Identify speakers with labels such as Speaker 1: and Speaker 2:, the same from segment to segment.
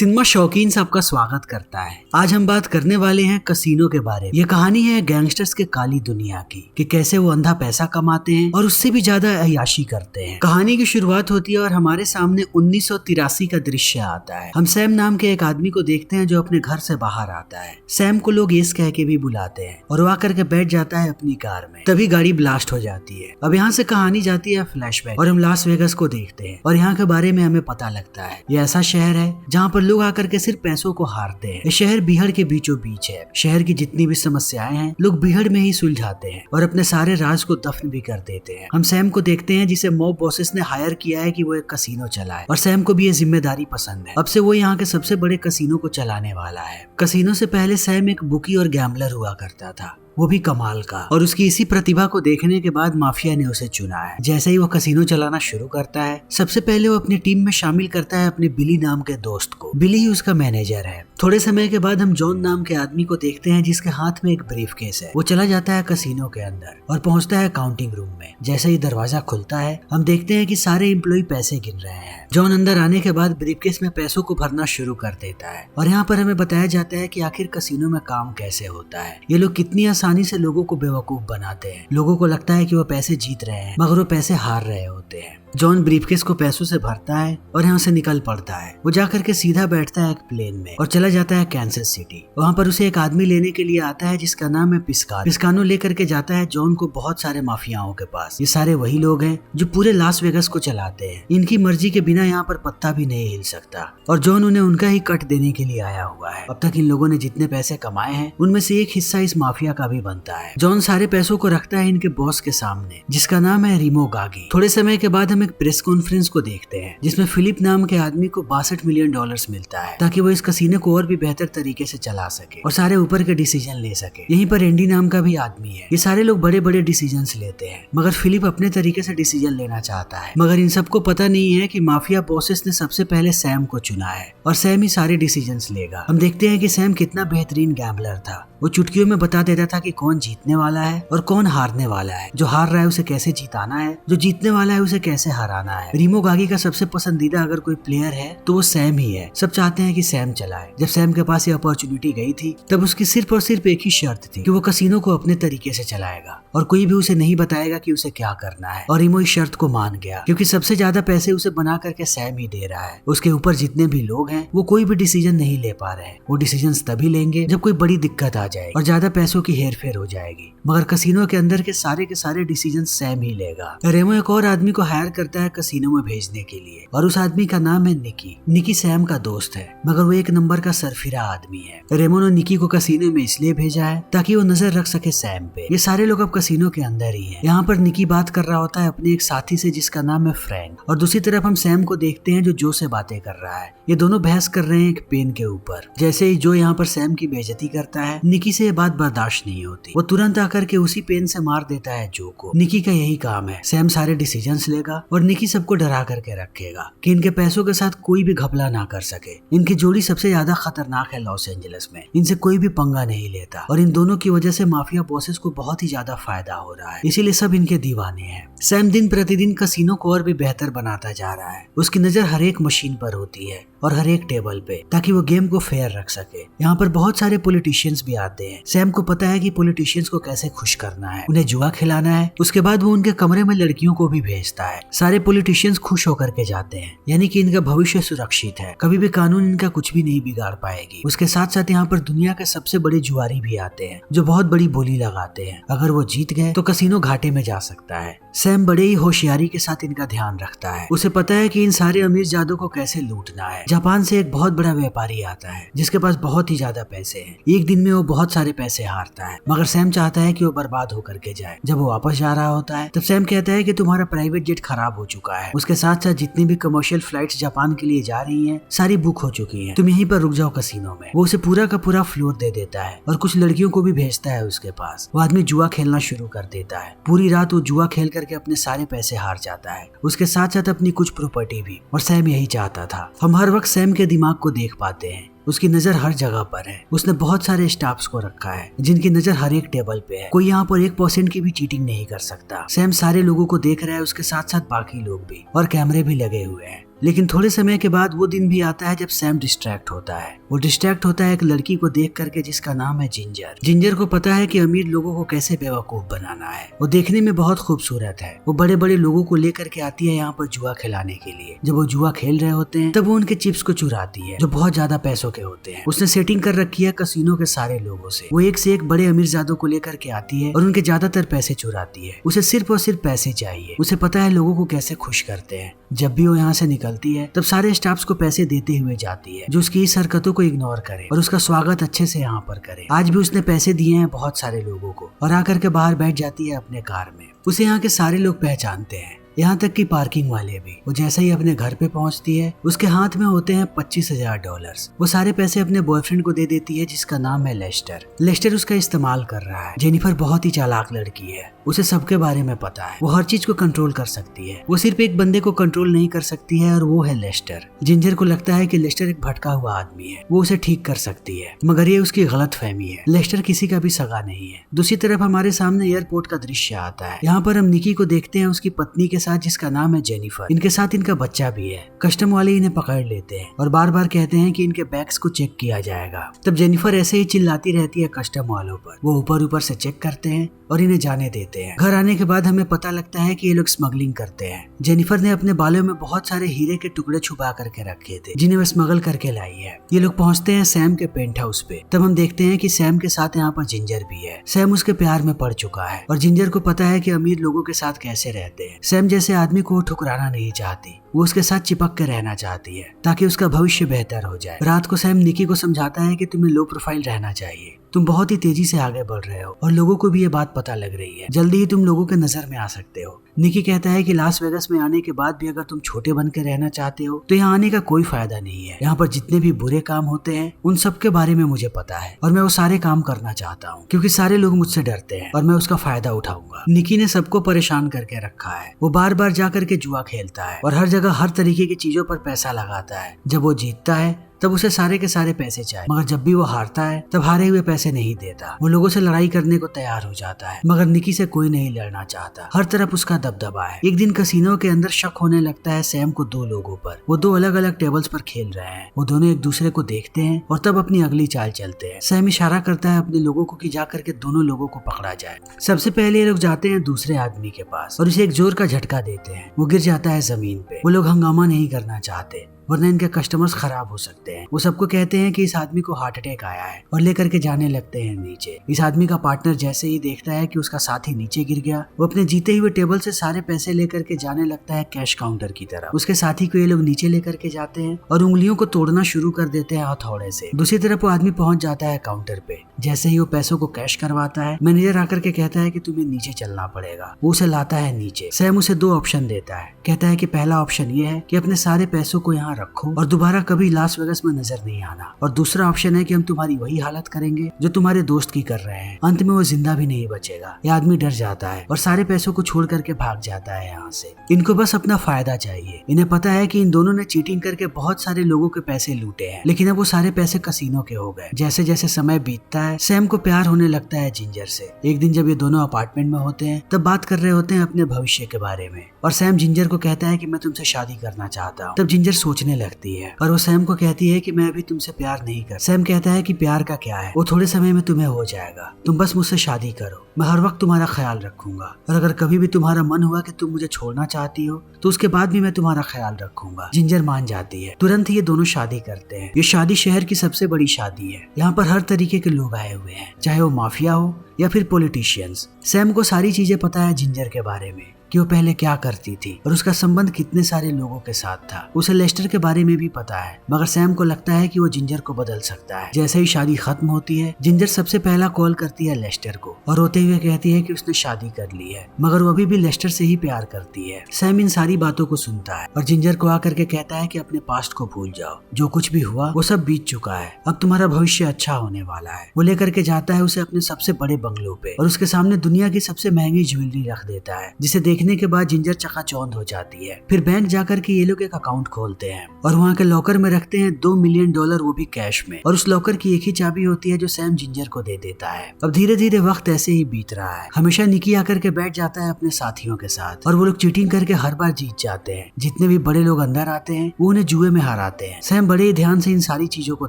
Speaker 1: Cinema शौकीन सबका स्वागत करता है। आज हम बात करने वाले हैं कसीनो के बारे में। ये कहानी है गैंगस्टर्स के काली दुनिया की कि कैसे वो अंधा पैसा कमाते हैं और उससे भी ज्यादा अय्याशी करते हैं। कहानी की शुरुआत होती है और हमारे सामने 1983 का दृश्य आता है। हम सैम नाम के एक आदमी को देखते हैं जो अपने घर से बाहर आता है। सैम को लोग एस कह के भी बुलाते हैं और वो आकर के बैठ जाता है अपनी कार में। तभी गाड़ी ब्लास्ट हो जाती है। अब यहाँ से कहानी जाती है फ्लैशबैक और हम लास वेगास को देखते हैं और यहाँ के बारे में हमें पता लगता है ये ऐसा शहर है जहाँ पर लोग आकर के सिर्फ पैसों को हारते हैं। ये शहर बीहड़ के बीचों बीच है। शहर की जितनी भी समस्याएं हैं लोग बीहड़ में ही सुलझाते हैं और अपने सारे राज को दफन भी कर देते हैं। हम सैम को देखते हैं जिसे मॉब बॉसेस ने हायर किया है कि वो एक कसीनो चलाए और सैम को भी ये जिम्मेदारी पसंद है। अब से वो यहाँ के सबसे बड़े कसीनो को चलाने वाला है। कसीनो से पहले सैम एक बुकी और गैम्बलर हुआ करता था, वो भी कमाल का, और उसकी इसी प्रतिभा को देखने के बाद माफिया ने उसे चुना है। जैसे ही वो कसीनो चलाना शुरू करता है सबसे पहले वो अपनी टीम में शामिल करता है अपने बिली नाम के दोस्त को। बिली ही उसका मैनेजर है। थोड़े समय के बाद हम जॉन नाम के आदमी को देखते हैं जिसके हाथ में एक ब्रीफकेस है। वो चला जाता है कसीनो के अंदर और पहुंचता है काउंटिंग रूम में। जैसे ही दरवाजा खुलता है हम देखते हैं कि सारे एम्प्लॉय पैसे गिन रहे हैं। जॉन अंदर आने के बाद ब्रीफकेस में पैसों को भरना शुरू कर देता है और यहाँ पर हमें बताया जाता है कि आखिर कसीनो में काम कैसे होता है। ये लोग कितनी आसानी से लोगों को बेवकूफ बनाते हैं। लोगों को लगता है कि वो पैसे जीत रहे हैं मगर वो पैसे हार रहे होते हैं। जॉन ब्रीफकेस को पैसों से भरता है और यहाँ से निकल पड़ता है। वो जाकर के सीधा बैठता है एक प्लेन में और चला जाता है कैंसस सिटी। वहाँ पर उसे एक आदमी लेने के लिए आता है जिसका नाम है पिस्कानो। पिस्कानो लेकर के जाता है जॉन को बहुत सारे माफियाओं के पास। ये सारे वही लोग हैं जो पूरे लास वेगास को चलाते हैं। इनकी मर्जी के बिना यहाँ पर पत्ता भी नहीं हिल सकता और जॉन उन्हें उनका ही कट देने के लिए आया हुआ है। अब तक इन लोगों ने जितने पैसे कमाए हैं उनमें से एक हिस्सा इस माफिया का भी बनता है। जॉन सारे पैसों को रखता है इनके बॉस के सामने जिसका नाम है रिमो गागी। थोड़े समय के बाद हम एक प्रेस कॉन्फ्रेंस को देखते हैं जिसमें फिलिप नाम के आदमी को $62 मिलियन मिलता है ताकि वो इस कसीनो को और भी बेहतर तरीके से चला सके और सारे ऊपर के डिसीजन ले सके। यहीं पर एंडी नाम का भी आदमी है। ये सारे लोग बड़े बड़े डिसीजन लेते हैं मगर फिलिप अपने तरीके से डिसीजन लेना चाहता है। मगर इन सबको पता नहीं है कि माफिया बॉसेस ने सबसे पहले सैम को चुना है और सैम ही सारे डिसीजन लेगा। हम देखते हैं कि सैम कितना बेहतरीन गैम्बलर था। वो चुटकियों में बता देता था कि कौन जीतने वाला है और कौन हारने वाला है। जो हार रहा है उसे कैसे जिताना है, जो जीतने वाला है उसे कैसे हराना है। रिमो गागी का सबसे पसंदीदा अगर कोई प्लेयर है तो वो सैम ही है। सब चाहते हैं कि सैम चलाए। जब सैम के पास ये अपॉर्चुनिटी गई थी तब उसकी सिर्फ और सिर्फ एक ही शर्त थी कि वो कसीनो को अपने तरीके से चलाएगा और कोई भी उसे नहीं बताएगा कि उसे क्या करना है। और रिमो इस शर्त को मान गया क्योंकि सबसे ज्यादा पैसे उसे बना करके सैम ही दे रहा है। उसके ऊपर जितने भी लोग हैं वो कोई भी डिसीजन नहीं ले पा रहे हैं। वो डिसीजन तभी लेंगे जब कोई बड़ी दिक्कत आ जाए और ज्यादा पैसों की हेर फेर हो जाएगी। मगर कसीनो के अंदर के सारे डिसीजन सैम ही लेगा। रेमो एक और आदमी को हायर करता है कसीनो में भेजने के लिए और उस आदमी का नाम है निकी। निकी सैम का दोस्त है मगर वो एक नंबर का सरफिरा आदमी है। रेमो ने निकी को कसीनो में इसलिए भेजा है ताकि वो नजर रख सके सैम पे। ये सारे लोग अब कसीनो के अंदर ही हैं। यहाँ पर निकी बात कर रहा होता है अपने एक साथी से जिसका नाम है फ्रैंक और दूसरी तरफ हम सैम को देखते हैं जो से बातें कर रहा है। ये दोनों बहस कर रहे हैं एक पेन के ऊपर। जैसे ही जो यहाँ पर सैम की बेइज्जती करता है निकी से ये बात बर्दाश्त नहीं होती। वो तुरंत आकर के उसी पेन से मार देता है जो को। निकी का यही काम है। सैम सारे डिसीजंस लेगा और निकी सबको डरा करके रखेगा कि इनके पैसों के साथ कोई भी घपला ना कर सके। इनकी जोड़ी सबसे ज्यादा खतरनाक है लॉस एंजलिस में। इनसे कोई भी पंगा नहीं लेता और इन दोनों की वजह से माफिया बॉसेस को बहुत ही ज्यादा फायदा हो रहा है। इसीलिए सब इनके दीवाने हैं। सैम दिन प्रतिदिन कसीनो को और भी बेहतर बनाता जा रहा है। उसकी नजर हर एक मशीन पर होती है और हर एक टेबल पे ताकि वो गेम को फेयर रख सके। यहाँ पर बहुत सारे पॉलिटिशियंस भी आते हैं। सैम को पता है कि पॉलिटिशियंस को कैसे खुश करना है, उन्हें जुआ खिलाना है। उसके बाद वो उनके कमरे में लड़कियों को भी भेजता है। सारे पॉलिटिशियंस खुश होकर के जाते हैं यानी कि इनका भविष्य सुरक्षित है। कभी भी कानून इनका कुछ भी नहीं बिगाड़ पाएगी। उसके साथ साथ यहाँ पर दुनिया के सबसे बड़े जुआरी भी आते हैं जो बहुत बड़ी बोली लगाते हैं। अगर वो जीत गए तो कसीनो घाटे में जा सकता है। सैम बड़े ही होशियारी के साथ इनका ध्यान रखता है। उसे पता है कि इन सारे अमीर जादू को कैसे लूटना है। जापान से एक बहुत बड़ा व्यापारी आता है जिसके पास बहुत ही ज्यादा पैसे हैं। एक दिन में वो बहुत सारे पैसे हारता है मगर सैम चाहता है कि वो बर्बाद होकर के जाए। जब वो वापस जा रहा होता है तब सैम कहता है कि तुम्हारा प्राइवेट जेट खराब हो चुका है। उसके साथ साथ जितनी भी कमर्शियल फ्लाइट्स जापान के लिए जा रही हैं सारी बुक हो चुकी हैं। तुम यहीं पर रुक जाओ कसीनो में। वो उसे पूरा का पूरा फ्लोर दे देता है और कुछ लड़कियों को भी भेजता है उसके पास। वो आदमी जुआ खेलना शुरू कर देता है। पूरी रात वो जुआ खेल करके अपने सारे पैसे हार जाता है, उसके साथ साथ अपनी कुछ प्रॉपर्टी भी। और सैम यही चाहता था। हम हर वक्त सैम के दिमाग को देख पाते हैं। उसकी नजर हर जगह पर है। उसने बहुत सारे स्टाफ्स को रखा है जिनकी नजर हर एक टेबल पे है। कोई यहाँ पर 1% की भी चीटिंग नहीं कर सकता। सैम सारे लोगों को देख रहा है, उसके साथ साथ बाकी लोग भी, और कैमरे भी लगे हुए हैं। लेकिन थोड़े समय के बाद वो दिन भी आता है जब सैम डिस्ट्रैक्ट होता है। वो डिस्ट्रैक्ट होता है एक लड़की को देख करके जिसका नाम है जिंजर। जिंजर को पता है कि अमीर लोगों को कैसे बेवकूफ बनाना है। वो देखने में बहुत खूबसूरत है। वो बड़े बड़े लोगों को लेकर के आती है यहाँ पर जुआ खिलाने के लिए। जब वो जुआ खेल रहे होते हैं तब वो उनके चिप्स को चुराती है जो बहुत ज्यादा पैसों के होते हैं। उसने सेटिंग कर रखी है कसिनो के सारे लोगों से। वो एक से एक बड़े अमीरजादों को लेकर के आती है और उनके ज्यादातर पैसे चुराती है। उसे सिर्फ और सिर्फ पैसे चाहिए। उसे पता है लोगों को कैसे खुश करते हैं। जब भी वो यहाँ से निकलती है तब सारे स्टाफ्स को पैसे देते हुए जाती है जो उसकी इस हरकतों को इग्नोर करे और उसका स्वागत अच्छे से यहाँ पर करे। आज भी उसने पैसे दिए हैं बहुत सारे लोगों को और आकर के बाहर बैठ जाती है अपने कार में। उसे यहाँ के सारे लोग पहचानते हैं, यहाँ तक कि पार्किंग वाले भी। वो जैसे ही अपने घर पे पहुंचती है उसके हाथ में होते हैं $25,000। वो सारे पैसे अपने बॉयफ्रेंड को दे देती है जिसका नाम है लेस्टर। लेस्टर उसका इस्तेमाल कर रहा है। जेनिफर बहुत ही चालाक लड़की है। उसे सबके बारे में पता है। वो हर चीज को कंट्रोल कर सकती है। वो सिर्फ एक बंदे को कंट्रोल नहीं कर सकती है और वो है लेस्टर। जिंजर को लगता है कि लेस्टर एक भटका हुआ आदमी है। वो उसे ठीक कर सकती है मगर ये उसकी गलत फहमी है। लेस्टर किसी का भी सगा नहीं है। दूसरी तरफ हमारे सामने एयरपोर्ट का दृश्य आता है। यहाँ पर हम निकी को देखते हैं उसकी पत्नी के साथ जिसका नाम है जेनिफर। इनके साथ इनका बच्चा भी है। कस्टम वाले इन्हें पकड़ लेते हैं और बार बार कहते हैं कि इनके बैग्स को चेक किया जाएगा। तब जेनिफर ऐसे ही चिल्लाती रहती है कस्टम वालों पर। वो ऊपर ऊपर से चेक करते हैं और इन्हें जाने देते हैं। घर आने के बाद हमें पता लगता है कि ये लोग स्मगलिंग करते हैं। जेनिफर ने अपने बालों में बहुत सारे हीरे के टुकड़े छुपा करके रखे थे जिन्हें वो स्मगल करके लाई है। ये लोग पहुंचते हैं सैम के पेंट हाउस पे। तब हम देखते हैं कि सैम के साथ यहाँ पर जिंजर भी है। सैम उसके प्यार में पड़ चुका है और जिंजर को पता है कि अमीर लोगों के साथ कैसे रहते हैं। सैम जैसे आदमी को ठुकराना नहीं चाहती। वो उसके साथ चिपक के रहना चाहती है ताकि उसका भविष्य बेहतर हो जाए। रात को सैम निकी को समझाता है कि तुम्हें लो प्रोफाइल रहना चाहिए। तुम बहुत ही तेजी से आगे बढ़ रहे हो और लोगों को भी ये बात पता लग रही है। जल्दी ही तुम लोगों के नजर में आ सकते हो। निकी कहता है कि लास वेगास में आने के बाद भी अगर तुम छोटे बन के रहना चाहते हो तो यहाँ आने का कोई फायदा नहीं है। यहाँ पर जितने भी बुरे काम होते हैं उन सब के बारे में मुझे पता है और मैं वो सारे काम करना चाहता हूँ क्योंकि सारे लोग मुझसे डरते हैं और मैं उसका फायदा उठाऊंगा। निकी ने सबको परेशान करके रखा है। वो बार बार जा करके जुआ खेलता है और हर जगह हर तरीके की चीजों पर पैसा लगाता है। जब वो जीतता है तब उसे सारे के सारे पैसे चाहिए मगर जब भी वो हारता है तब हारे हुए पैसे नहीं देता। वो लोगों से लड़ाई करने को तैयार हो जाता है मगर निकी से कोई नहीं लड़ना चाहता। हर तरफ उसका दबदबा है। एक दिन कसिनो के अंदर शक होने लगता है सैम को दो लोगों पर। वो दो अलग अलग टेबल्स पर खेल रहे हैं। वो दोनों एक दूसरे को देखते हैं और तब अपनी अगली चाल चलते हैं। सैम इशारा करता है अपने लोगों को कि जा करके दोनों लोगों को पकड़ा जाए। सबसे पहले ये लोग जाते हैं दूसरे आदमी के पास और उसे एक जोर का झटका देते हैं। वो गिर जाता है जमीन पे। वो लोग हंगामा नहीं करना चाहते वरना इनके कस्टमर्स खराब हो सकते हैं। वो सबको कहते हैं कि इस आदमी को हार्ट अटैक आया है और लेकर के जाने लगते हैं नीचे। इस आदमी का पार्टनर जैसे ही देखता है कि उसका साथी नीचे गिर गया वो अपने जीते हुए टेबल से सारे पैसे लेकर के जाने लगता है कैश काउंटर की तरफ। उसके साथी को ये लोग नीचे लेकर के जाते हैं और उंगलियों को तोड़ना शुरू कर देते हैं हथौड़े से। दूसरी तरफ वो आदमी पहुंच जाता है काउंटर पे। जैसे ही वो पैसों को कैश करवाता है मैनेजर आकर के कहता है कि तुम्हें नीचे चलना पड़ेगा। वो उसे लाता है नीचे। सैम उसे दो ऑप्शन देता है। कहता है कि पहला ऑप्शन ये है कि अपने सारे पैसों को यहाँ रखो और दोबारा कभी लास वेगास में नजर नहीं आना, और दूसरा ऑप्शन है कि हम तुम्हारी वही हालत करेंगे जो तुम्हारे दोस्त की कर रहे हैं। अंत में वो जिंदा भी नहीं बचेगा। ये आदमी डर जाता है और सारे पैसों को छोड़ करके भाग जाता है यहाँ से। इनको बस अपना फायदा चाहिए। इन्हें पता है कि इन दोनों ने चीटिंग करके बहुत सारे लोगों के पैसे लूटे हैं, लेकिन अब वो सारे पैसे कसीनो के हो गए। जैसे जैसे समय बीतता है सैम को प्यार होने लगता है जिंजर से। एक दिन जब ये दोनों अपार्टमेंट में होते हैं तब बात कर रहे होते हैं अपने भविष्य के बारे में, और सैम जिंजर को कहता है कि मैं तुमसे शादी करना चाहता हूँ। तब जिंजर सोचने लगती है और वो सैम को कहती है कि मैं अभी तुमसे प्यार नहीं कर। सैम कहता है कि प्यार का क्या है, वो थोड़े समय में तुम्हें हो जाएगा, तुम बस मुझसे शादी करो, मैं हर वक्त तुम्हारा ख्याल रखूंगा, और अगर कभी भी तुम्हारा मन हुआ कि तुम मुझे छोड़ना चाहती हो तो उसके बाद भी मैं तुम्हारा ख्याल रखूंगा। जिंजर मान जाती है। तुरंत ही ये दोनों शादी करते हैं। ये शादी शहर की सबसे बड़ी शादी है। यहाँ पर हर तरीके के लोग आए हुए हैं, चाहे वो माफिया हो या फिर पॉलिटिशियंस। सैम को सारी चीजें पता है जिंजर के बारे में, कि वो पहले क्या करती थी और उसका संबंध कितने सारे लोगों के साथ था। उसे लेस्टर के बारे में भी पता है, मगर सैम को लगता है कि वो जिंजर को बदल सकता है। जैसे ही शादी खत्म होती है जिंजर सबसे पहला कॉल करती है लेस्टर को और रोते हुए कहती है कि उसने शादी कर ली है, मगर वो अभी भी लेस्टर से ही प्यार करती है। सैम इन सारी बातों को सुनता है और जिंजर को आकर के कहता है कि अपने पास्ट को भूल जाओ, जो कुछ भी हुआ वो सब बीत चुका है, अब तुम्हारा भविष्य अच्छा होने वाला है। वो लेकर के जाता है उसे अपने सबसे बड़े बंगलों पे और उसके सामने दुनिया की सबसे महंगी ज्वेलरी रख देता है, जिसे देखने देखने के बाद जिंजर चकाचौंध हो जाती है। फिर बैंक जाकर के ये लोग एक अकाउंट खोलते हैं और वहाँ के लॉकर में रखते हैं $2 मिलियन, वो भी कैश में। और उस लॉकर की एक ही चाबी होती है जो सैम जिंजर को दे देता है। अब धीरे धीरे वक्त ऐसे ही बीत रहा है। हमेशा निकी आकर के बैठ जाता है अपने साथियों के साथ और वो लोग चीटिंग करके हर बार जीत जाते हैं। जितने भी बड़े लोग अंदर आते हैं वो उन्हें जुए में हराते हैं। सैम बड़े ही ध्यान से इन सारी चीजों को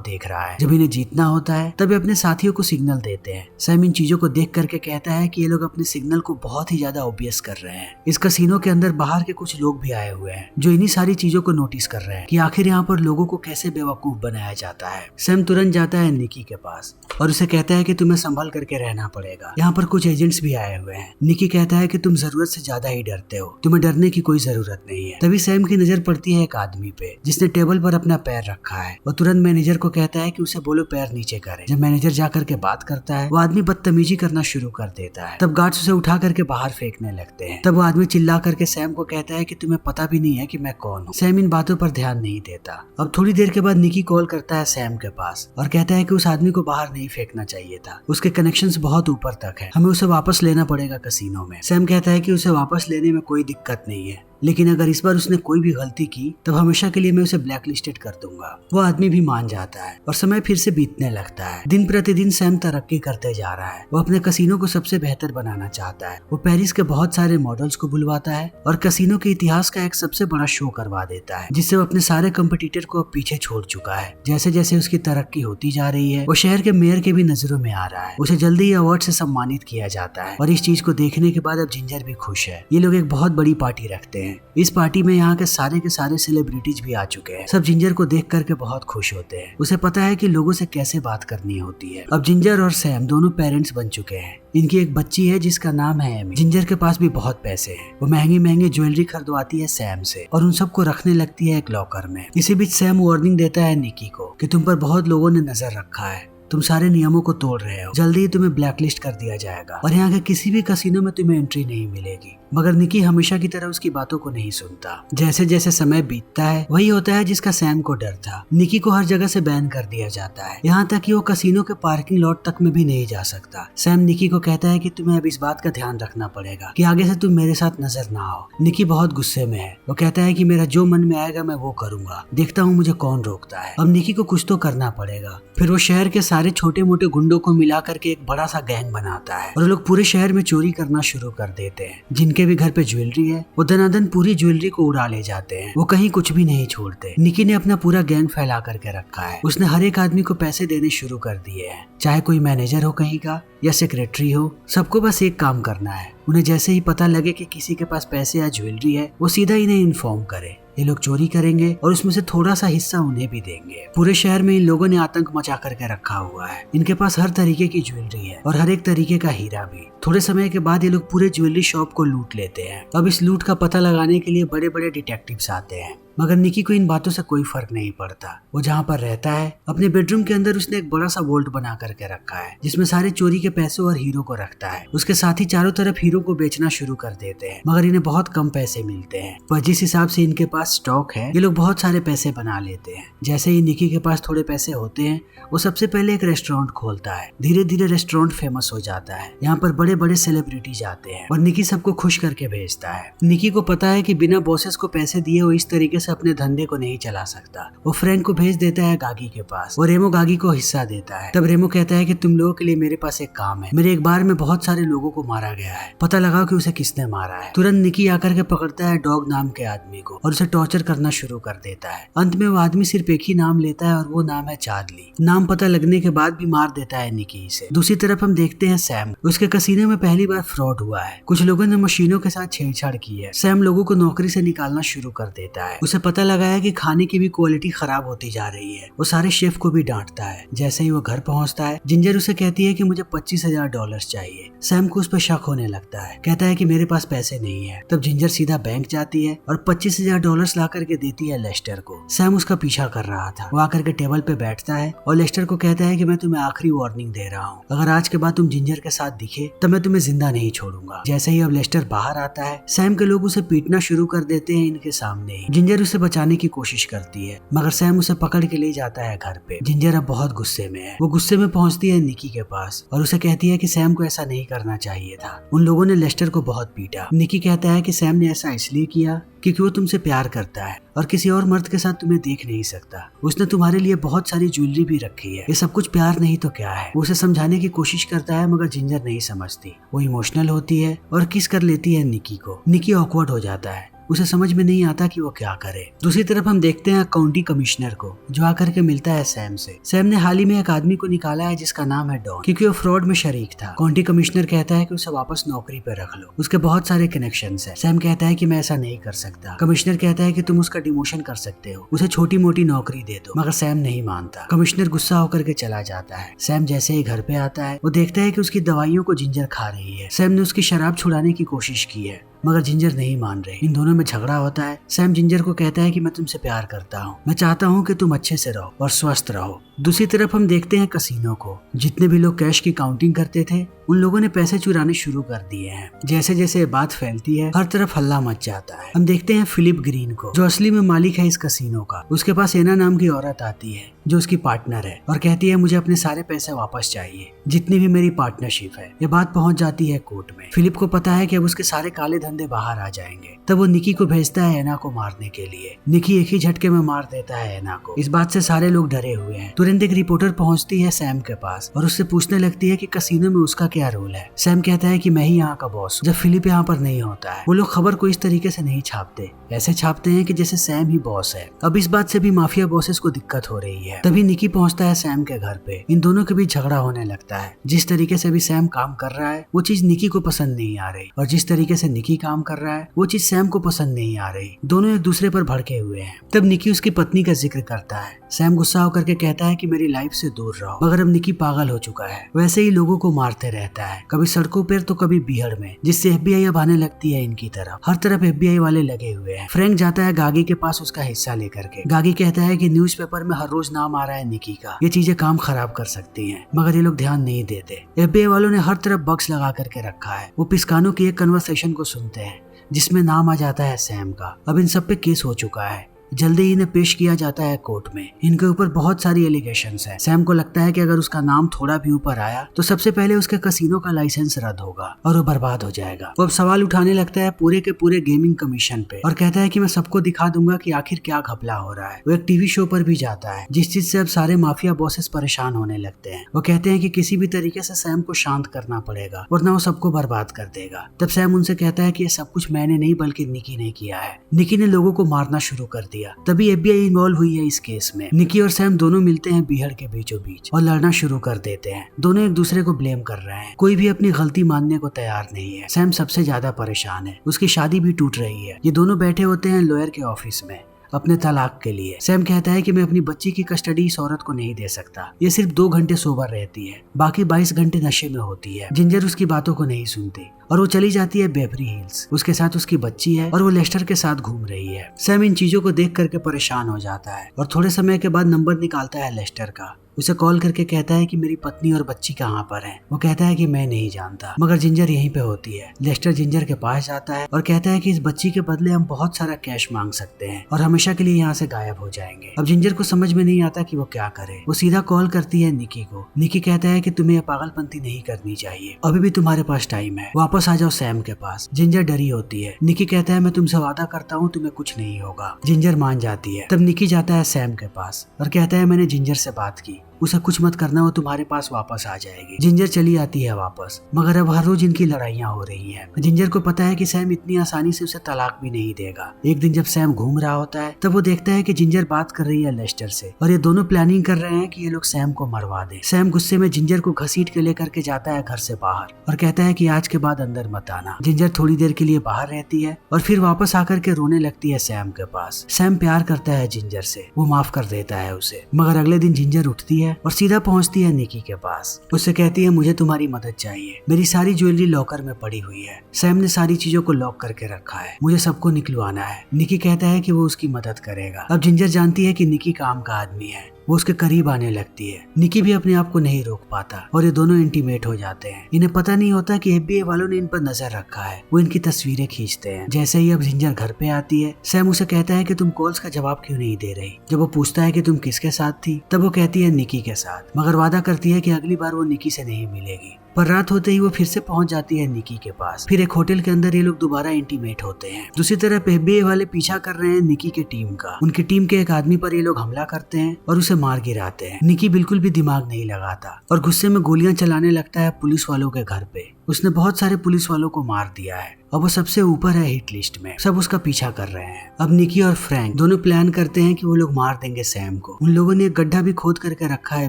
Speaker 1: देख रहा है। जब इन्हें जीतना होता है तब अपने साथियों को सिग्नल देते हैं। सैम इन चीजों को देख करके कहता है कि ये लोग अपने सिग्नल को बहुत ही ज्यादा ऑब्वियस कर रहे हैं। इस कसीनो के अंदर बाहर के कुछ लोग भी आए हुए हैं जो इन्हीं सारी चीजों को नोटिस कर रहे हैं कि आखिर यहाँ पर लोगों को कैसे बेवकूफ बनाया जाता है। सैम तुरंत जाता है निकी के पास और उसे कहता है कि तुम्हें संभल करके रहना पड़ेगा। यहाँ पर कुछ एजेंट्स भी आए हुए हैं। निकी कहता है कि तुम जरूरत से ज्यादा ही डरते हो, तुम्हें डरने की कोई जरूरत नहीं है। तभी सैम की नजर पड़ती है एक आदमी पे जिसने टेबल पर अपना पैर रखा है। वो तुरंत मैनेजर को कहता है कि उसे बोलो पैर नीचे करे। जब मैनेजर जाकर के बात करता है वो आदमी बदतमीजी करना शुरू कर देता है। तब गार्ड्स उसे उठा करके बाहर फेंकने लगते हैं। तब वो आदमी चिल्ला करके सैम को कहता है कि तुम्हें पता भी नहीं है कि मैं कौन हूँ। सैम इन बातों पर ध्यान नहीं देता। अब थोड़ी देर के बाद निकी कॉल करता है सैम के पास और कहता है कि उस आदमी को बाहर नहीं फेंकना चाहिए था, उसके कनेक्शंस बहुत ऊपर तक है, हमें उसे वापस लेना पड़ेगा कसीनो में। सैम कहता है कि उसे वापस लेने में कोई दिक्कत नहीं है, लेकिन अगर इस बार उसने कोई भी गलती की तब हमेशा के लिए मैं उसे ब्लैक लिस्टेड कर दूंगा। वो आदमी भी मान जाता है और समय फिर से बीतने लगता है। दिन प्रतिदिन सैम तरक्की करते जा रहा है। वो अपने कसीनो को सबसे बेहतर बनाना चाहता है। वो पेरिस के बहुत सारे मॉडल्स को बुलवाता है और कसीनो के इतिहास का एक सबसे बड़ा शो करवा देता है, जिससे वो अपने सारे कंपटीटर को अब पीछे छोड़ चुका है। जैसे जैसे उसकी तरक्की होती जा रही है वो शहर के मेयर के भी नजरों में आ रहा है। उसे जल्दी ही अवार्ड से सम्मानित किया जाता है और इस चीज को देखने के बाद अब जिंजर भी खुश है। ये लोग एक बहुत बड़ी पार्टी रखते हैं। इस पार्टी में यहाँ के सारे सेलिब्रिटीज भी आ चुके हैं। सब जिंजर को देख करके बहुत खुश होते हैं। उसे पता है कि लोगों से कैसे बात करनी होती है। अब जिंजर और सैम दोनों पेरेंट्स बन चुके हैं। इनकी एक बच्ची है जिसका नाम है एमी। जिंजर के पास भी बहुत पैसे हैं। वो महंगी महंगी ज्वेलरी खरीदवाती है सैम से और उन सबको रखने लगती है एक लॉकर में। इसी बीच सैम वार्निंग देता है निकी को कि तुम पर बहुत लोगों ने नजर रखा है, तुम सारे नियमों को तोड़ रहे हो, जल्दी ही तुम्हें ब्लैकलिस्ट कर दिया जाएगा और यहाँ के किसी भी कसीनो में तुम्हें एंट्री नहीं मिलेगी। मगर निकी हमेशा की तरह उसकी बातों को नहीं सुनता। जैसे जैसे समय बीतता है वही होता है जिसका सैम को डर था। निकी को हर जगह से बैन कर दिया जाता है, यहाँ तक कि वो कसीनो के पार्किंग लॉट तक में भी नहीं जा सकता। सैम निकी को कहता है कि तुम्हें अब इस बात का ध्यान रखना पड़ेगा कि आगे से तुम मेरे साथ नजर ना आओ। निकी बहुत गुस्से में है। वो कहता है कि मेरा जो मन में आएगा मैं वो करूंगा, देखता हूँ मुझे कौन रोकता है। अब निकी को कुछ तो करना पड़ेगा। फिर वो शहर के सारे छोटे मोटे गुंडों को मिला करके एक बड़ा सा गैंग बनाता है और लोग पूरे शहर में चोरी करना शुरू कर देते हैं। जिनके भी घर पे ज्वेलरी है वो दनादन पूरी ज्वेलरी को उड़ा ले जाते हैं। वो कहीं कुछ भी नहीं छोड़ते। निकी ने अपना पूरा गैंग फैला करके रखा है। उसने हर एक आदमी को पैसे देने शुरू कर दिए हैं, चाहे कोई मैनेजर हो कहीं का या सेक्रेटरी हो। सबको बस एक काम करना है, उन्हें जैसे ही पता लगे कि किसी के पास पैसे या ज्वेलरी है वो सीधा इन्हें इन्फॉर्म करे। ये लोग चोरी करेंगे और उसमें से थोड़ा सा हिस्सा उन्हें भी देंगे। पूरे शहर में इन लोगों ने आतंक मचा करके रखा हुआ है। इनके पास हर तरीके की ज्वेलरी है और हर एक तरीके का हीरा भी। थोड़े समय के बाद ये लोग पूरे ज्वेलरी शॉप को लूट लेते हैं। अब इस लूट का पता लगाने के लिए बड़े बड़े डिटेक्टिव्स आते हैं, मगर निकी को इन बातों से कोई फर्क नहीं पड़ता। वो जहाँ पर रहता है अपने बेडरूम के अंदर उसने एक बड़ा सा वोल्ट बना करके रखा है जिसमें सारे चोरी के पैसों और हीरो को रखता है। उसके साथ ही चारों तरफ हीरो को बेचना शुरू कर देते हैं, मगर इन्हें बहुत कम पैसे मिलते हैं। पर जिस हिसाब से इनके पास स्टॉक है ये लोग बहुत सारे पैसे बना लेते हैं। जैसे ही निकी के पास थोड़े पैसे होते हैं वो सबसे पहले एक रेस्टोरेंट खोलता है। धीरे धीरे रेस्टोरेंट फेमस हो जाता है। यहाँ पर बड़े बड़े सेलिब्रिटीज आते हैं और निकी सबको खुश करके भेजता है। निकी को पता है कि बिना बॉसेस को पैसे दिए वो इस तरीके से अपने धंधे को नहीं चला सकता। वो फ्रैंक को भेज देता है गागी के पास। वो रेमो गागी को हिस्सा देता है। तब रेमो कहता है कि तुम लोगों के लिए मेरे पास एक काम है। मेरे एक बार में बहुत सारे लोगों को मारा गया है, पता लगाओ कि उसे किसने मारा है। तुरंत निकी आकर के पकड़ता है डॉग नाम के आदमी को और उसे टॉर्चर करना शुरू कर देता है। अंत में वो आदमी सिर्फ एक ही नाम लेता है और वो नाम है चार्ली। नाम पता लगने के बाद भी मार देता है निकी से। दूसरी तरफ हम देखते हैं सैम। उसके कसीने में पहली बार फ्रॉड हुआ है। कुछ लोगों ने मशीनों के साथ छेड़छाड़ की है। सैम लोगों को नौकरी से निकालना शुरू कर देता है। उसे पता लगा है कि खाने की भी क्वालिटी खराब होती जा रही है। वो सारे शेफ को भी डांटता है। जैसे ही वो घर पहुंचता है जिंजर उसे कहती है कि मुझे $25,000 चाहिए। सैम को उस पर शक होने लगता है। कहता है कि मेरे पास पैसे नहीं है। तब जिंजर सीधा बैंक जाती है और $25,000 ला करके देती है लेस्टर को। सैम उसका पीछा कर रहा था। वो आकर के टेबल पे बैठता है और लेस्टर को कहता है कि मैं तुम्हें आखिरी वार्निंग दे रहा हूँ, अगर आज के बाद तुम जिंजर के साथ दिखे तो मैं तुम्हें जिंदा नहीं छोड़ूंगा। जैसे ही अब लेस्टर बाहर आता है सैम के लोग उसे पीटना शुरू कर देते हैं इनके सामने ही। जिंजर उसे बचाने की कोशिश करती है, मगर सैम उसे पकड़ के ले जाता है घर पे। जिंजर अब बहुत गुस्से में है। वो गुस्से में पहुंचती है निकी के पास और उसे कहती है कि सैम को ऐसा नहीं करना चाहिए था। उन लोगों ने लेस्टर को बहुत पीटा। निकी कहता है कि सैम ने ऐसा इसलिए किया क्योंकि वो तुमसे प्यार करता है और किसी और मर्द के साथ तुम्हें देख नहीं सकता। उसने तुम्हारे लिए बहुत सारी ज्वेलरी भी रखी है। ये सब कुछ प्यार नहीं तो क्या है। वो उसे समझाने की कोशिश करता है मगर जिंजर नहीं समझती। वो इमोशनल होती है और किस कर लेती है निकी को। निकी ऑकवर्ड हो जाता है। उसे समझ में नहीं आता कि वो क्या करे। दूसरी तरफ हम देखते हैं काउंटी कमिश्नर को, जो आकर के मिलता है सैम से। सैम ने हाल ही में एक आदमी को निकाला है जिसका नाम है डॉन, क्योंकि वो फ्रॉड में शरीक था। काउंटी कमिश्नर कहता है कि उसे वापस नौकरी पे रख लो, उसके बहुत सारे कनेक्शंस हैं। सैम कहता है कि मैं ऐसा नहीं कर सकता। कमिश्नर कहता है कि तुम उसका डिमोशन कर सकते हो, उसे छोटी मोटी नौकरी दे दो, मगर सैम नहीं मानता। कमिश्नर गुस्सा होकर के चला जाता है। सैम जैसे ही घर पे आता है वो देखता है कि उसकी दवाइयों को जिंजर खा रही है। सैम ने उसकी शराब छुड़ाने की कोशिश की है मगर जिंजर नहीं मान रही। इन दोनों में झगड़ा होता है। सैम जिंजर को कहता है कि मैं तुमसे प्यार करता हूँ, मैं चाहता हूँ कि तुम अच्छे से रहो और स्वस्थ रहो। दूसरी तरफ हम देखते हैं कसीनो को। जितने भी लोग कैश की काउंटिंग करते थे उन लोगों ने पैसे चुराने शुरू कर दिए हैं। जैसे जैसे बात फैलती है हर तरफ हल्ला मच जाता है। हम देखते हैं फिलिप ग्रीन को, जो असली में मालिक है इस कसीनो का। उसके पास एना नाम की औरत आती है जो उसकी पार्टनर है और कहती है मुझे अपने सारे पैसे वापस चाहिए, जितनी भी मेरी पार्टनरशिप है। ये बात पहुंच जाती है कोर्ट में। फिलिप को पता है कि अब उसके सारे काले धंधे बाहर आ जाएंगे। तब वो निकी को भेजता है एना को मारने के लिए। निकी एक ही झटके में मार देता है एना को। इस बात से सारे लोग डरे हुए हैं। तुरंत एक रिपोर्टर पहुंचती है सैम के पास और उससे पूछने लगती है कि कसीनो में उसका क्या रोल है। सैम कहता है कि मैं ही यहाँ का बॉस हूँ, जब फिलिप यहाँ पर नहीं होता है। वो लोग खबर को इस तरीके से नहीं छापते, ऐसे छापते हैं कि जैसे सैम ही बॉस है। अब इस बात से भी माफिया बॉसेस को दिक्कत हो रही है। तभी निकी पहुंचता है सैम के घर पे। इन दोनों के बीच झगड़ा होने लगता है। जिस तरीके से अभी सैम काम कर रहा है वो चीज निकी को पसंद नहीं आ रही, और जिस तरीके से निकी काम कर रहा है वो चीज सैम को पसंद नहीं आ रही। दोनों एक दूसरे पर भड़के हुए हैं। तब निकी उसकी पत्नी का जिक्र करता है। सैम गुस्सा होकर के कहता है कि मेरी लाइफ से दूर रहो, मगर अब निकी पागल हो चुका है। वैसे ही लोगों को मारते रहता है, कभी सड़कों पर तो कभी बीहड़ में, जिससे FBI अब आने लगती है इनकी तरफ। हर तरफ FBI वाले लगे हुए हैं। फ्रैंक जाता है गागी के पास उसका हिस्सा लेकर के। गागी कहता है कि न्यूज़पेपर में हर रोज नाम आ रहा है निकी का, ये चीजें काम खराब कर सकती हैं, मगर ये लोग ध्यान नहीं देते। FBI वालों ने हर तरफ बक्स लगा करके रखा है। वो पिस्कानो की एक कन्वर्सेशन को सुनते हैं जिसमें नाम आ जाता है सैम का। अब इन सब पे केस हो चुका है। जल्दी ही इन्हें पेश किया जाता है कोर्ट में। इनके ऊपर बहुत सारी एलिगेशंस हैं। सैम को लगता है कि अगर उसका नाम थोड़ा भी ऊपर आया तो सबसे पहले उसके कसीनो का लाइसेंस रद्द होगा और वो बर्बाद हो जाएगा। वो अब सवाल उठाने लगता है पूरे के पूरे गेमिंग कमीशन पे और कहता है कि मैं सबको दिखा दूंगा कि आखिर क्या घपला हो रहा है। वो एक टीवी शो पर भी जाता है जिस चीज से अब सारे माफिया बॉसेस परेशान होने लगते हैं। वो कहते हैं कि किसी भी तरीके से सैम को शांत करना पड़ेगा वरना वो सबको बर्बाद कर देगा। तब सैम उनसे कहता है कि ये सब कुछ मैंने नहीं बल्कि निकी ने किया है। निकी ने लोगों को मारना शुरू कर दिया। तभी FBI इन्वॉल्व हुई है इस केस में। निकी और सैम दोनों मिलते हैं बीहड़ के बीचों बीच और लड़ना शुरू कर देते हैं। दोनों एक दूसरे को ब्लेम कर रहे हैं। कोई भी अपनी गलती मानने को तैयार नहीं है। सैम सबसे ज्यादा परेशान है। उसकी शादी भी टूट रही है। ये दोनों बैठे होते हैं लॉयर के ऑफिस में अपने तलाक के लिए। सैम कहता है कि मैं अपनी बच्ची की कस्टडी इस औरत को नहीं दे सकता। ये सिर्फ 2 घंटे सोबर रहती है, बाकी 22 घंटे नशे में होती है। जिंजर उसकी बातों को नहीं सुनती और वो चली जाती है बेवरी हिल्स। उसके साथ उसकी बच्ची है और वो लेस्टर के साथ घूम रही है। सैम इन चीजों को देख करके परेशान हो जाता है और थोड़े समय के बाद नंबर निकालता है लेस्टर का। उसे कॉल करके कहता है कि मेरी पत्नी और बच्ची कहाँ पर है। वो कहता है कि मैं नहीं जानता, मगर जिंजर यहीं पे होती है। लेस्टर जिंजर के पास जाता है और कहता है कि इस बच्ची के बदले हम बहुत सारा कैश मांग सकते हैं और हमेशा के लिए यहाँ से गायब हो जाएंगे। अब जिंजर को समझ में नहीं आता कि वो क्या करे। वो सीधा कॉल करती है निकी को। निकी कहता है कि तुम्हें पागलपंती नहीं करनी चाहिए, अभी भी तुम्हारे पास टाइम है, वापस आ जाओ सैम के पास। जिंजर डरी होती है। निकी कहता है मैं तुमसे वादा करता हूँ तुम्हें कुछ नहीं होगा। जिंजर मान जाती है। तब निकी जाता है सैम के पास और कहता है मैंने जिंजर से बात की, उसे कुछ मत करना, वो तुम्हारे पास वापस आ जाएगी। जिंजर चली आती है वापस, मगर अब हर रोज इनकी लड़ाइयाँ हो रही हैं। जिंजर को पता है कि सैम इतनी आसानी से उसे तलाक भी नहीं देगा। एक दिन जब सैम घूम रहा होता है तब वो देखता है कि जिंजर बात कर रही है लेस्टर से और ये दोनों प्लानिंग कर रहे हैं कि ये लोग सैम को मरवा दें। सैम गुस्से में जिंजर को घसीट के लेकर के जाता है घर से बाहर और कहता है कि आज के बाद अंदर मत आना। जिंजर थोड़ी देर के लिए बाहर रहती है और फिर वापस आकर के रोने लगती है सैम के पास। सैम प्यार करता है जिंजर से, वो माफ कर देता है उसे। मगर अगले दिन जिंजर उठती है और सीधा पहुंचती है निकी के पास। उससे कहती है मुझे तुम्हारी मदद चाहिए, मेरी सारी ज्वेलरी लॉकर में पड़ी हुई है। सैम ने सारी चीजों को लॉक करके रखा है, मुझे सबको निकलवाना है। निकी कहता है कि वो उसकी मदद करेगा। अब जिंजर जानती है कि निकी काम का आदमी है वो उसके करीब आने लगती है। निकी भी अपने आप को नहीं रोक पाता और ये दोनों इंटीमेट हो जाते हैं। इन्हें पता नहीं होता कि FBI वालों ने इन पर नजर रखा है। वो इनकी तस्वीरें खींचते हैं। जैसे ही अब जिंजर घर पे आती है, सैम उसे कहता है कि तुम कॉल्स का जवाब क्यों नहीं दे रही। जब वो पूछता है कि तुम किसके साथ थी, तब वो कहती है निकी के साथ, मगर वादा करती है कि अगली बार वो निकी से नहीं मिलेगी। पर रात होते ही वो फिर से पहुंच जाती है निकी के पास। फिर एक होटल के अंदर ये लोग दोबारा इंटीमेट होते हैं। दूसरी तरफ FBI वाले पीछा कर रहे हैं निकी के टीम का। उनकी टीम के एक आदमी पर ये लोग हमला करते हैं और उसे मार गिराते हैं। निकी बिल्कुल भी दिमाग नहीं लगाता और गुस्से में गोलियां चलाने लगता है पुलिस वालों के घर पे। उसने बहुत सारे पुलिस वालों को मार दिया है और वो सबसे ऊपर है हिट लिस्ट में। सब उसका पीछा कर रहे हैं। अब निकी और फ्रैंक दोनों प्लान करते हैं कि वो लोग मार देंगे सैम को। उन लोगों ने एक गड्ढा भी खोद करके रखा है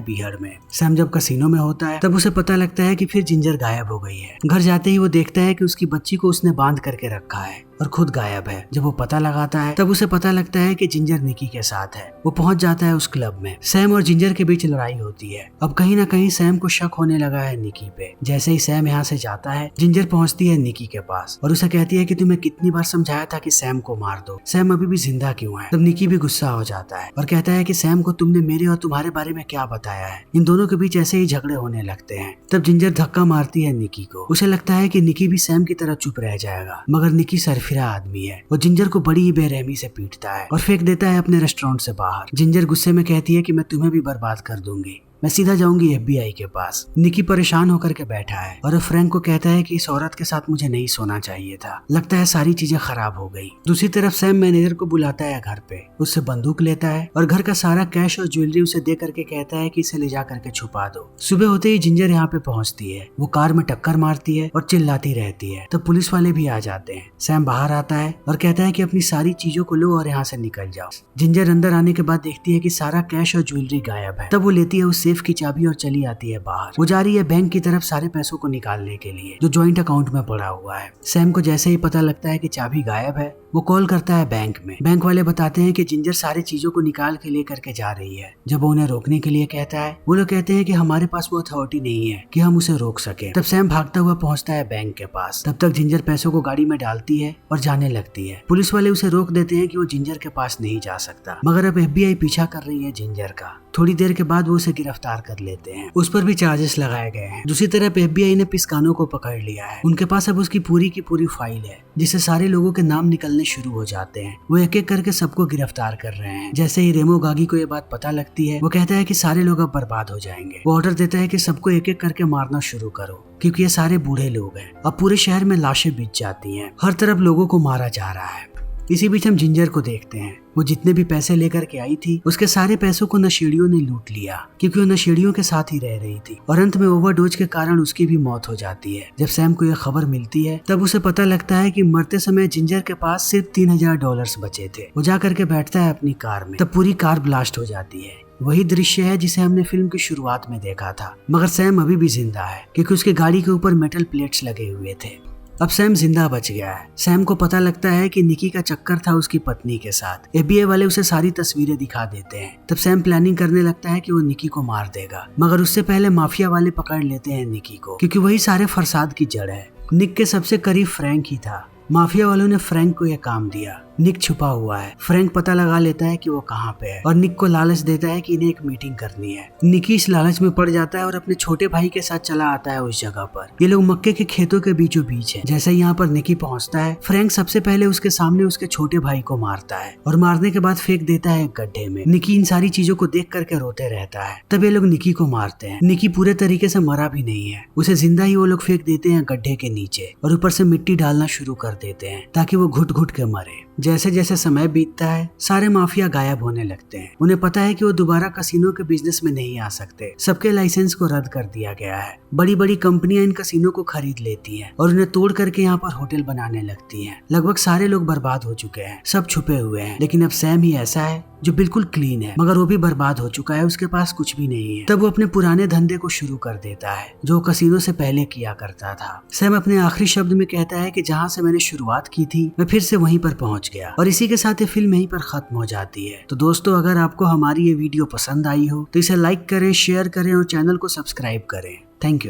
Speaker 1: बिहड़ में। सैम जब कसिनो में होता है तब उसे पता लगता है कि फिर जिंजर गायब हो गई है। घर जाते ही वो देखता है कि उसकी बच्ची को उसने बांध करके रखा है और खुद गायब है। जब वो पता लगाता है तब उसे पता लगता है कि जिंजर निकी के साथ है। वो पहुंच जाता है उस क्लब में। सैम और जिंजर के बीच लड़ाई होती है। अब कहीं ना कहीं सैम को शक होने लगा है निकी पे। जैसे ही सैम यहाँ से जाता है, जिंजर पहुंचती है निकी के पास और उसे कहती है कि तुम्हें कितनी बार समझाया था कि सैम को मार दो, सैम अभी भी जिंदा क्यों है। तब निकी भी गुस्सा हो जाता है और कहता है कि सैम को तुमने मेरे और तुम्हारे बारे में क्या बताया है। इन दोनों के बीच ऐसे ही झगड़े होने लगते हैं। तब जिंजर धक्का मारती है निकी को। उसे लगता है कि निकी भी सैम की तरह चुप रह जाएगा, मगर निकी सरफिरा आदमी है। वो जिंजर को बड़ी ही बेरहमी से पीटता है और फेंक देता है अपने रेस्टोरेंट से बाहर। जिंजर गुस्से में कहती है कि मैं तुम्हें भी बर्बाद कर दूंगी, मैं सीधा जाऊंगी FBI के पास। निकी परेशान होकर के बैठा है और फ्रैंक को कहता है कि इस औरत के साथ मुझे नहीं सोना चाहिए था, लगता है सारी चीजें खराब हो गई। दूसरी तरफ सैम मैनेजर को बुलाता है घर पे, उससे बंदूक लेता है और घर का सारा कैश और ज्वेलरी उसे दे करके कहता है कि इसे ले जा करके छुपा दो। सुबह होते ही जिंजर यहाँ पे पहुंचती है। वो कार में टक्कर मारती है और चिल्लाती रहती है। तो पुलिस वाले भी आ जाते हैं। सैम बाहर आता है और कहता है कि अपनी सारी चीजों को लो और यहाँ से निकल जाओ। जिंजर अंदर आने के बाद देखती है कि सारा कैश और ज्वेलरी गायब है। तब वो लेती है उस सेफ की चाबी और चली आती है बाहर। वो जा रही है बैंक की तरफ सारे पैसों को निकालने के लिए जो जॉइंट अकाउंट में पड़ा हुआ है। सैम को जैसे ही पता लगता है कि चाबी गायब है, वो कॉल करता है बैंक में। बैंक वाले बताते हैं कि जिंजर सारी चीजों को निकाल के लेकर के जा रही है। जब वो उन्हें रोकने के लिए कहता है, वो लोग कहते हैं कि हमारे पास वो अथॉरिटी नहीं है कि हम उसे रोक सके। तब सैम भागता हुआ पहुंचता है बैंक के पास। तब तक जिंजर पैसों को गाड़ी में डालती है और जाने लगती है। पुलिस वाले उसे रोक देते हैं कि वो जिंजर के पास नहीं जा सकता, मगर अब FBI पीछा कर रही है जिंजर का। थोड़ी देर के बाद वो उसे गिरफ्तार कर लेते हैं। उस पर भी चार्जेस लगाए गए हैं। दूसरी तरफ FBI ने पिस्कानो को पकड़ लिया है। उनके पास अब उसकी पूरी की पूरी फाइल है, जिससे सारे लोगों के नाम निकलने शुरू हो जाते हैं। वो एक एक करके सबको गिरफ्तार कर रहे हैं। जैसे ही रेमो गागी को ये बात पता लगती है, वो कहता है कि सारे लोग अब बर्बाद हो जाएंगे। वो ऑर्डर देता है कि सबको एक एक करके मारना शुरू करो, क्योंकि ये सारे बूढ़े लोग हैं। अब पूरे शहर में लाशें बिछ जाती हैं। हर तरफ लोगों को मारा जा रहा है। इसी बीच हम जिंजर को देखते हैं। वो जितने भी पैसे लेकर के आई थी, उसके सारे पैसों को नशेड़ियों ने लूट लिया, क्योंकि वो नशेड़ियों के साथ ही रह रही थी। और अंत में ओवरडोज के कारण उसकी भी मौत हो जाती है। जब सैम को यह खबर मिलती है, तब उसे पता लगता है कि मरते समय जिंजर के पास सिर्फ $3000 बचे थे। वो जा करके बैठता है अपनी कार में। तब पूरी कार ब्लास्ट हो जाती है। वही दृश्य है जिसे हमने फिल्म की शुरुआत में देखा था, मगर सैम अभी भी जिंदा है, क्योंकि उसकी गाड़ी के ऊपर मेटल प्लेट्स लगे हुए थे। अब सैम जिंदा बच गया है। सैम को पता लगता है कि निकी का चक्कर था उसकी पत्नी के साथ। FBI वाले उसे सारी तस्वीरें दिखा देते हैं। तब सैम प्लानिंग करने लगता है कि वो निकी को मार देगा, मगर उससे पहले माफिया वाले पकड़ लेते हैं निकी को, क्योंकि वही सारे फसाद की जड़ है। निक के सबसे करीब फ्रैंक ही था। माफिया वालों ने फ्रैंक को यह काम दिया। निक छुपा हुआ है। फ्रैंक पता लगा लेता है कि वो कहाँ पे है और निक को लालच देता है कि इन्हें एक मीटिंग करनी है। निकी इस लालच में पड़ जाता है और अपने छोटे भाई के साथ चला आता है उस जगह पर। ये लोग मक्के के खेतों के बीचों बीच है। जैसे यहाँ पर निकी पहुँचता है, फ्रैंक सबसे पहले उसके सामने उसके छोटे भाई को मारता है और मारने के बाद फेंक देता है एक गड्ढे में। निकी इन सारी चीजों को देख करके रोते रहता है। तब ये लोग निकी को मारते हैं। निकी पूरे तरीके से मरा भी नहीं है। उसे जिंदा ही वो लोग फेंक देते हैं गड्ढे के नीचे और ऊपर से मिट्टी डालना शुरू कर देते हैं ताकि वो घुट घुट के मरे। जैसे जैसे समय बीतता है, सारे माफिया गायब होने लगते हैं। उन्हें पता है कि वो दोबारा कसिनो के बिजनेस में नहीं आ सकते। सबके लाइसेंस को रद्द कर दिया गया है। बड़ी बड़ी कंपनियां इन कसिनो को खरीद लेती हैं और उन्हें तोड़ करके यहाँ पर होटल बनाने लगती हैं। लगभग सारे लोग बर्बाद हो चुके हैं, सब छुपे हुए हैं। लेकिन अब सैम ही ऐसा है जो बिल्कुल क्लीन है, मगर वो भी बर्बाद हो चुका है। उसके पास कुछ भी नहीं है। तब वो अपने पुराने धंधे को शुरू कर देता है जो कसिनो से पहले किया करता था। सैम अपने आखिरी शब्द में कहता है कि जहाँ से मैंने शुरुआत की थी, मैं फिर से वहीं पर पहुंच गया। और इसी के साथ ये फिल्म यहीं पर खत्म हो जाती है। तो दोस्तों, अगर आपको हमारी ये वीडियो पसंद आई हो तो इसे लाइक करें, शेयर करें और चैनल को सब्सक्राइब करें। Thank you.